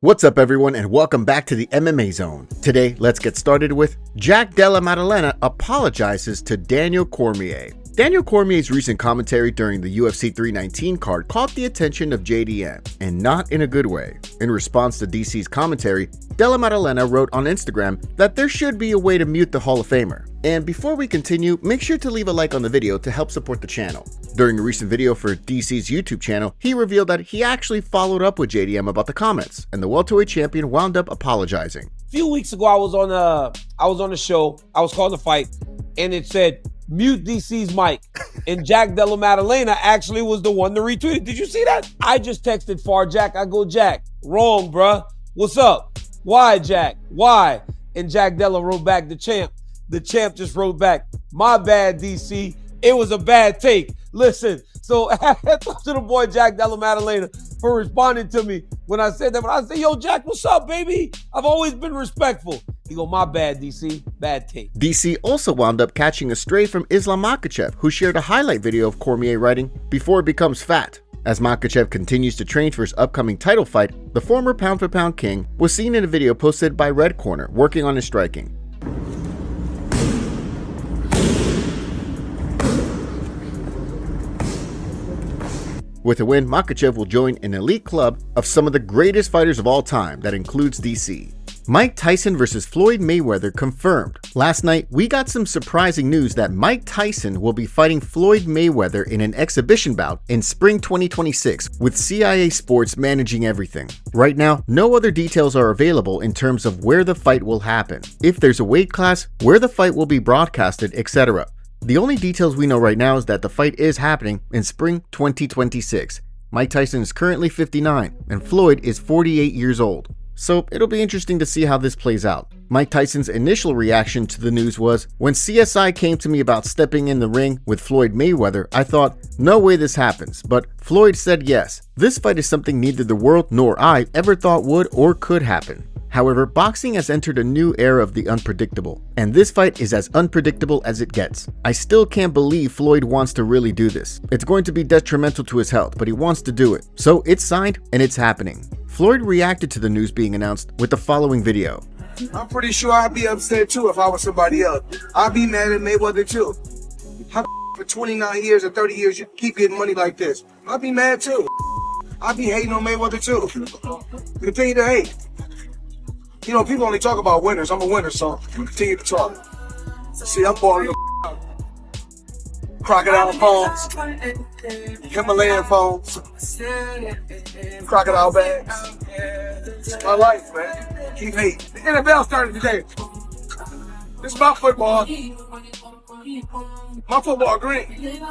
What's up everyone and welcome back to the MMA Zone. Today, let's get started with Della Maddalena apologizes to Daniel Cormier. Daniel Cormier's recent commentary during the UFC 319 card caught the attention of JDM, and not in a good way. In response to DC's commentary, Della Maddalena wrote on Instagram that there should be a way to mute the Hall of Famer. And before we continue, make sure to leave a like on the video to help support the channel. During a recent video for DC's YouTube channel, he revealed that he actually followed up with JDM about the comments, and the welterweight champion wound up apologizing. A few weeks ago, I was on a show, I was calling a fight, and it said, mute DC's mic. And Della Maddalena actually was the one to retweet it. Did you see that? I just texted Far Jack. I go, Jack, wrong, bruh. What's up? Why, Jack? Why? And Della wrote back, the champ. The champ just wrote back, my bad, DC. It was a bad take. Listen, so hats off to the boy Della Maddalena for responding to me when I said that. But I said, yo, Jack, what's up, baby? I've always been respectful. He go, my bad, DC. Bad take. DC also wound up catching a stray from Islam Makhachev, who shared a highlight video of Cormier writing, "Before it becomes fat." As Makhachev continues to train for his upcoming title fight, the former pound-for-pound king was seen in a video posted by Red Corner working on his striking. With a win, Makhachev will join an elite club of some of the greatest fighters of all time that includes DC. Mike Tyson versus Floyd Mayweather confirmed. Last night, we got some surprising news that Mike Tyson will be fighting Floyd Mayweather in an exhibition bout in spring 2026, with CIA Sports managing everything. Right now, no other details are available in terms of where the fight will happen, if there's a weight class, where the fight will be broadcasted, etc. The only details we know right now is that the fight is happening in spring 2026. Mike Tyson is currently 59 and Floyd is 48 years old. So it'll be interesting to see how this plays out. Mike Tyson's initial reaction to the news was, when CSI came to me about stepping in the ring with Floyd Mayweather, I thought, no way this happens, but Floyd said yes. This fight is something neither the world nor I ever thought would or could happen. However, boxing has entered a new era of the unpredictable, and this fight is as unpredictable as it gets. I still can't believe Floyd wants to really do this. It's going to be detrimental to his health, but he wants to do it. So it's signed and it's happening. Floyd reacted to the news being announced with the following video. I'm pretty sure I'd be upset too if I was somebody else. I'd be mad at Mayweather too. How for 29 years or 30 years you keep getting money like this? I'd be mad too. I'd be hating on Mayweather too. Continue to hate. You know, people only talk about winners. I'm a winner, so continue to talk. See, I'm born crocodile phones, Himalayan phones, crocodile bags. It's my life, man. Keep hating. The NFL started today. This is my football. My football green.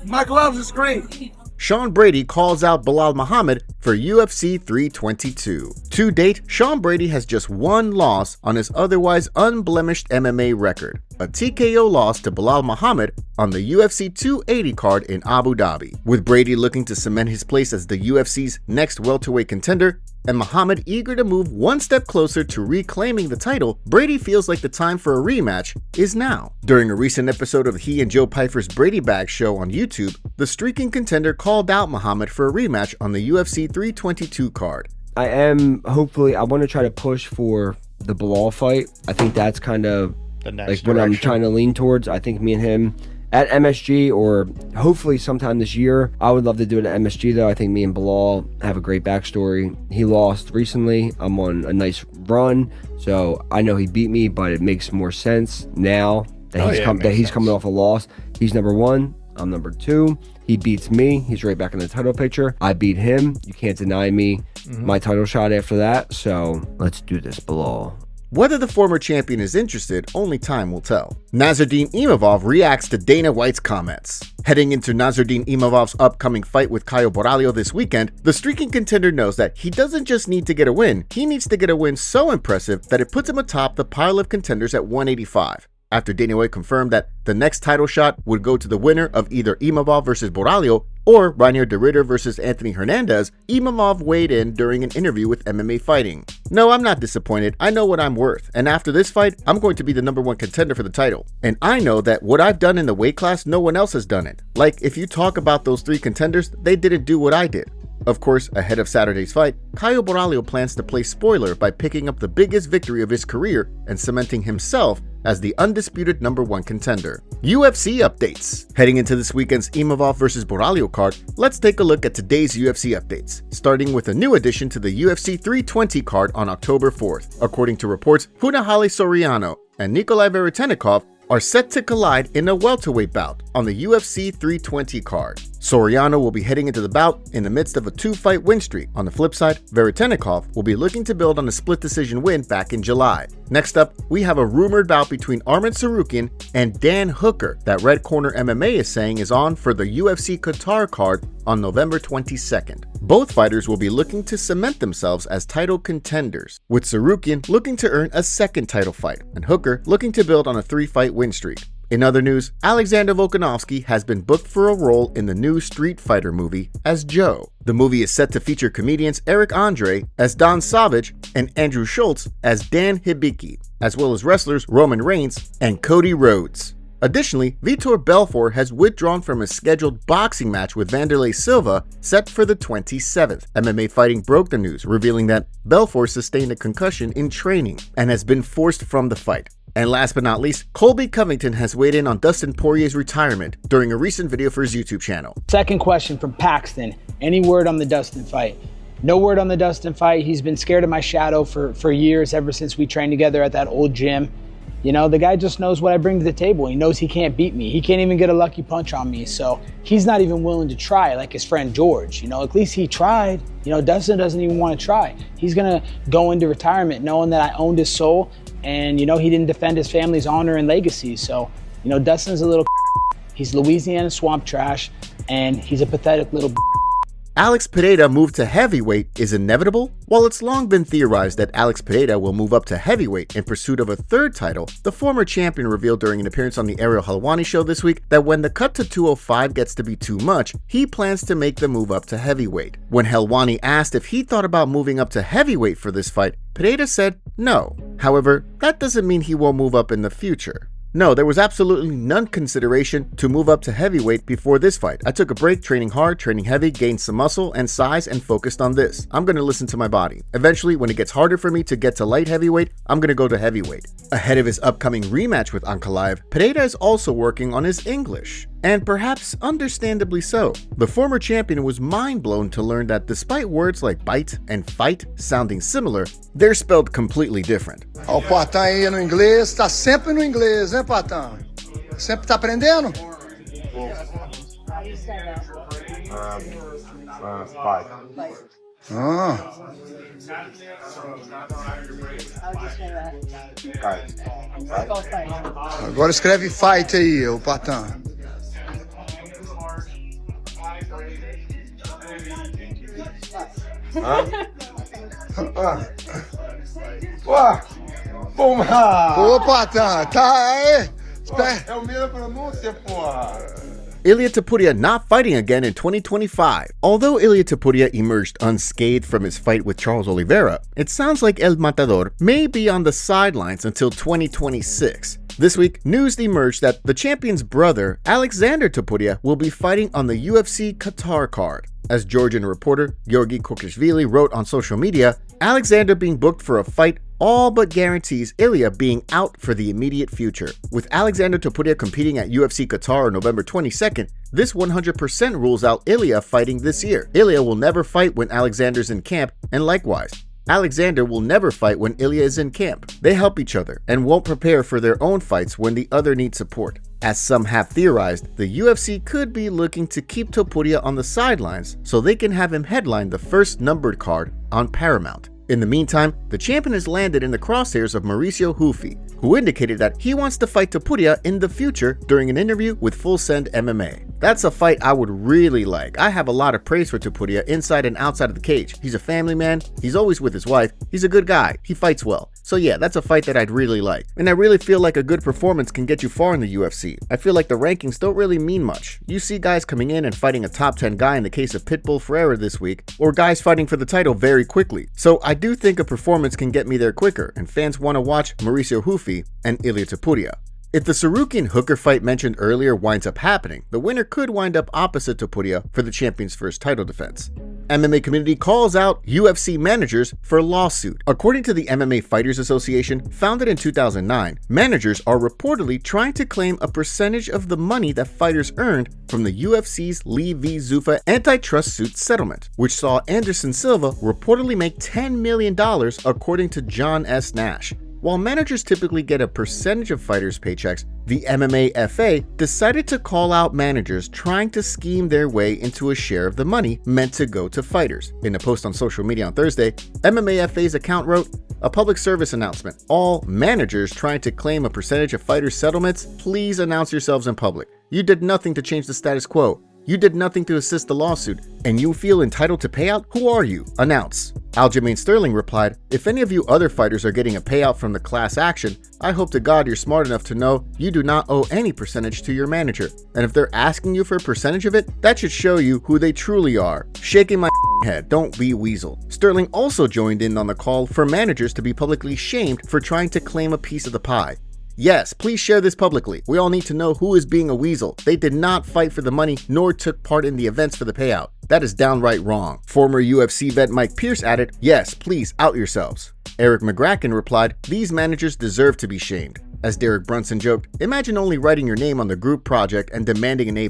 My gloves is green. Sean Brady calls out Belal Muhammad for UFC 322. To date, Sean Brady has just one loss on his otherwise unblemished MMA record, a TKO loss to Belal Muhammad on the UFC 280 card in Abu Dhabi. With Brady looking to cement his place as the UFC's next welterweight contender, and Muhammad eager to move one step closer to reclaiming the title, Brady feels like the time for a rematch is now. During a recent episode of he and Joe Pyfer's Brady Bag show on YouTube, the streaking contender called out Muhammad for a rematch on the UFC 322 card. I want to try to push for the Belal fight. I think that's kind of the next like what direction. I'm trying to lean towards. I think me and him at MSG, or hopefully sometime this year. I would love to do it at MSG though. I think me and Belal have a great backstory. He lost recently. I'm on a nice run, so I know he beat me, but it makes more sense now that he's coming off a loss. He's number one. I'm number two. He beats me. He's right back in the title picture. I beat him. You can't deny me my title shot after that. So let's do this, Belal. Whether the former champion is interested, only time will tell. Nassourdine Imavov reacts to Dana White's comments. Heading into Nassourdine Imavov's upcoming fight with Caio Borralho this weekend, the streaking contender knows that he doesn't just need to get a win, he needs to get a win so impressive that it puts him atop the pile of contenders at 185. After Dana White confirmed that the next title shot would go to the winner of either Imavov versus Borralho or Reinier de Ridder versus Anthony Hernandez, Imavov weighed in during an interview with MMA Fighting. No, I'm not disappointed. I know what I'm worth, and after this fight, I'm going to be the #1 contender for the title. And I know that what I've done in the weight class, no one else has done it. Like, if you talk about those 3 contenders, they didn't do what I did. Of course, ahead of Saturday's fight, Caio Borralho plans to play spoiler by picking up the biggest victory of his career and cementing himself as the undisputed #1 contender. UFC updates. Heading into this weekend's Imavov vs. Borralho card, let's take a look at today's UFC updates, starting with a new addition to the UFC 320 card on October 4th. According to reports, Funahale Soriano and Nikolai Veretennikov are set to collide in a welterweight bout on the UFC 320 card. Soriano will be heading into the bout in the midst of a 2-fight win streak. On the flip side, Veretennikov will be looking to build on a split decision win back in July. Next up, we have a rumored bout between Arman Tsarukyan and Dan Hooker that Red Corner MMA is saying is on for the UFC Qatar card on November 22nd. Both fighters will be looking to cement themselves as title contenders, with Tsarukyan looking to earn a second title fight and Hooker looking to build on a 3-fight win streak. In other news, Alexander Volkanovski has been booked for a role in the new Street Fighter movie as Joe. The movie is set to feature comedians Eric Andre as Don Savage and Andrew Schultz as Dan Hibiki, as well as wrestlers Roman Reigns and Cody Rhodes. Additionally, Vitor Belfort has withdrawn from a scheduled boxing match with Vanderlei Silva set for the 27th. MMA Fighting broke the news, revealing that Belfort sustained a concussion in training and has been forced from the fight. And last but not least, Colby Covington has weighed in on Dustin Poirier's retirement during a recent video for his YouTube channel. Second question from Paxton. Any word on the Dustin fight? No word on the Dustin fight. He's been scared of my shadow for years, ever since we trained together at that old gym. You know, the guy just knows what I bring to the table. He knows he can't beat me. He can't even get a lucky punch on me. So he's not even willing to try like his friend George. You know, at least he tried. You know, Dustin doesn't even want to try. He's going to go into retirement knowing that I owned his soul. And, you know, he didn't defend his family's honor and legacy. So, you know, Dustin's a little he's Louisiana swamp trash, and he's a pathetic little Alex Pereira move to heavyweight is inevitable? While it's long been theorized that Alex Pereira will move up to heavyweight in pursuit of a third title, the former champion revealed during an appearance on the Ariel Helwani show this week that when the cut to 205 gets to be too much, he plans to make the move up to heavyweight. When Helwani asked if he thought about moving up to heavyweight for this fight, Pereira said no. However, that doesn't mean he won't move up in the future. No, there was absolutely none consideration to move up to heavyweight before this fight. I took a break, training hard, training heavy, gained some muscle and size, and focused on this. I'm going to listen to my body. Eventually, when it gets harder for me to get to light heavyweight, I'm going to go to heavyweight. Ahead of his upcoming rematch with Ankalaev, Pereira is also working on his English. And perhaps understandably so. The former champion was mind-blown to learn that despite words like bite and fight sounding similar, they're spelled completely different. O Patão aí no inglês, tá sempre no inglês, né, Patão? Sempre tá aprendendo? Agora escreve fight aí, o Patão. Ô, Patão, tá aí. É o mesmo pronúncia, porra. Ilia Topuria not fighting again in 2025. Although Ilia Topuria emerged unscathed from his fight with Charles Oliveira, it sounds like El Matador may be on the sidelines until 2026. This week, news emerged that the champion's brother, Alexander Topuria, will be fighting on the UFC Qatar card. As Georgian reporter Georgi Kokishvili wrote on social media, Alexander being booked for a fight all but guarantees Ilia being out for the immediate future. With Alexander Topuria competing at UFC Qatar on November 22nd, this 100% rules out Ilia fighting this year. Ilia will never fight when Alexander's in camp, and likewise, Alexander will never fight when Ilia is in camp. They help each other and won't prepare for their own fights when the other needs support. As some have theorized, the UFC could be looking to keep Topuria on the sidelines so they can have him headline the first numbered card on Paramount. In the meantime, the champion has landed in the crosshairs of Mauricio Hufi, who indicated that he wants to fight Topuria in the future during an interview with Full Send MMA. That's a fight I would really like. I have a lot of praise for Topuria inside and outside of the cage. He's a family man, he's always with his wife, he's a good guy, he fights well. So yeah, that's a fight that I'd really like. And I really feel like a good performance can get you far in the UFC. I feel like the rankings don't really mean much. You see guys coming in and fighting a top 10 guy in the case of Pitbull Pereira this week, or guys fighting for the title very quickly. So I do think a performance can get me there quicker, and fans want to watch Mauricio Hufi and Ilia Topuria. If the Tsarukyan-Hooker fight mentioned earlier winds up happening, the winner could wind up opposite Topuria for the champion's first title defense. MMA community calls out UFC managers for lawsuit. According to the MMA Fighters Association, founded in 2009, managers are reportedly trying to claim a percentage of the money that fighters earned from the UFC's Lee v. Zuffa antitrust suit settlement, which saw Anderson Silva reportedly make $10 million according to John S. Nash. While managers typically get a percentage of fighters' paychecks, the MMA FA decided to call out managers trying to scheme their way into a share of the money meant to go to fighters. In a post on social media on Thursday, MMA FA's account wrote, "A public service announcement. All managers trying to claim a percentage of fighters' settlements, please announce yourselves in public. You did nothing to change the status quo. You did nothing to assist the lawsuit, and you feel entitled to payout? Who are you? Announce." Aljamain Sterling replied, "If any of you other fighters are getting a payout from the class action, I hope to God you're smart enough to know you do not owe any percentage to your manager. And if they're asking you for a percentage of it, that should show you who they truly are. Shaking my head, don't be weasel." Sterling also joined in on the call for managers to be publicly shamed for trying to claim a piece of the pie. "Yes, please share this publicly. We all need to know who is being a weasel. They did not fight for the money nor took part in the events for the payout. That is downright wrong." Former UFC vet Mike Pierce added, "Yes, please out yourselves." Eric McGracken replied, "These managers deserve to be shamed." As Derek Brunson joked, "Imagine only writing your name on the group project and demanding an A+.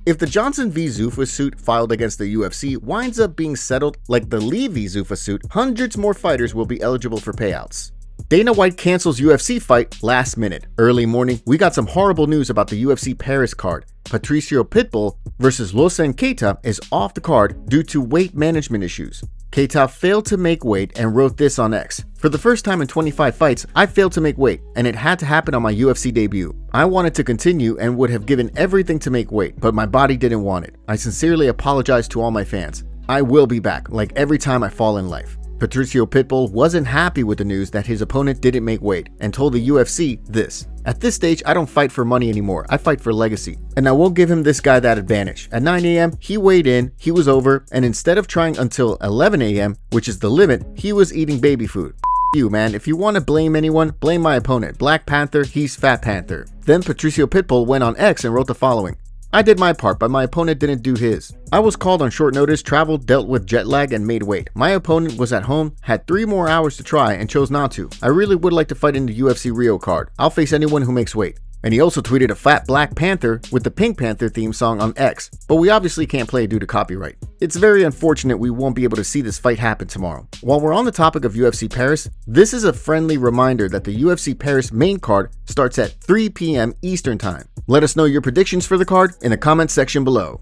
If the Johnson v. Zuffa suit filed against the UFC winds up being settled like the Lee v. Zuffa suit, hundreds more fighters will be eligible for payouts." Dana White cancels UFC fight last minute. Early morning, we got some horrible news about the UFC Paris card. Patricio Pitbull versus Losen Keita is off the card due to weight management issues. Keita failed to make weight and wrote this on X. "For the first time in 25 fights, I failed to make weight, and it had to happen on my UFC debut. I wanted to continue and would have given everything to make weight, but my body didn't want it. I sincerely apologize to all my fans. I will be back, like every time I fall in life." Patricio Pitbull wasn't happy with the news that his opponent didn't make weight and told the UFC this: "At this stage, I don't fight for money anymore. I fight for legacy. And I won't give him this guy that advantage. At 9 a.m., he weighed in, he was over, and instead of trying until 11 a.m., which is the limit, he was eating baby food. You, man. If you want to blame anyone, blame my opponent. Black Panther, he's Fat Panther." Then Patricio Pitbull went on X and wrote the following: "I did my part, but my opponent didn't do his. I was called on short notice, traveled, dealt with jet lag, and made weight. My opponent was at home, had 3 more hours to try, and chose not to. I really would like to fight in the UFC Rio card. I'll face anyone who makes weight." And he also tweeted a fat Black Panther with the Pink Panther theme song on X, but we obviously can't play due to copyright. It's very unfortunate we won't be able to see this fight happen tomorrow. While we're on the topic of UFC Paris, this is a friendly reminder that the UFC Paris main card starts at 3 p.m. Eastern Time. Let us know your predictions for the card in the comments section below.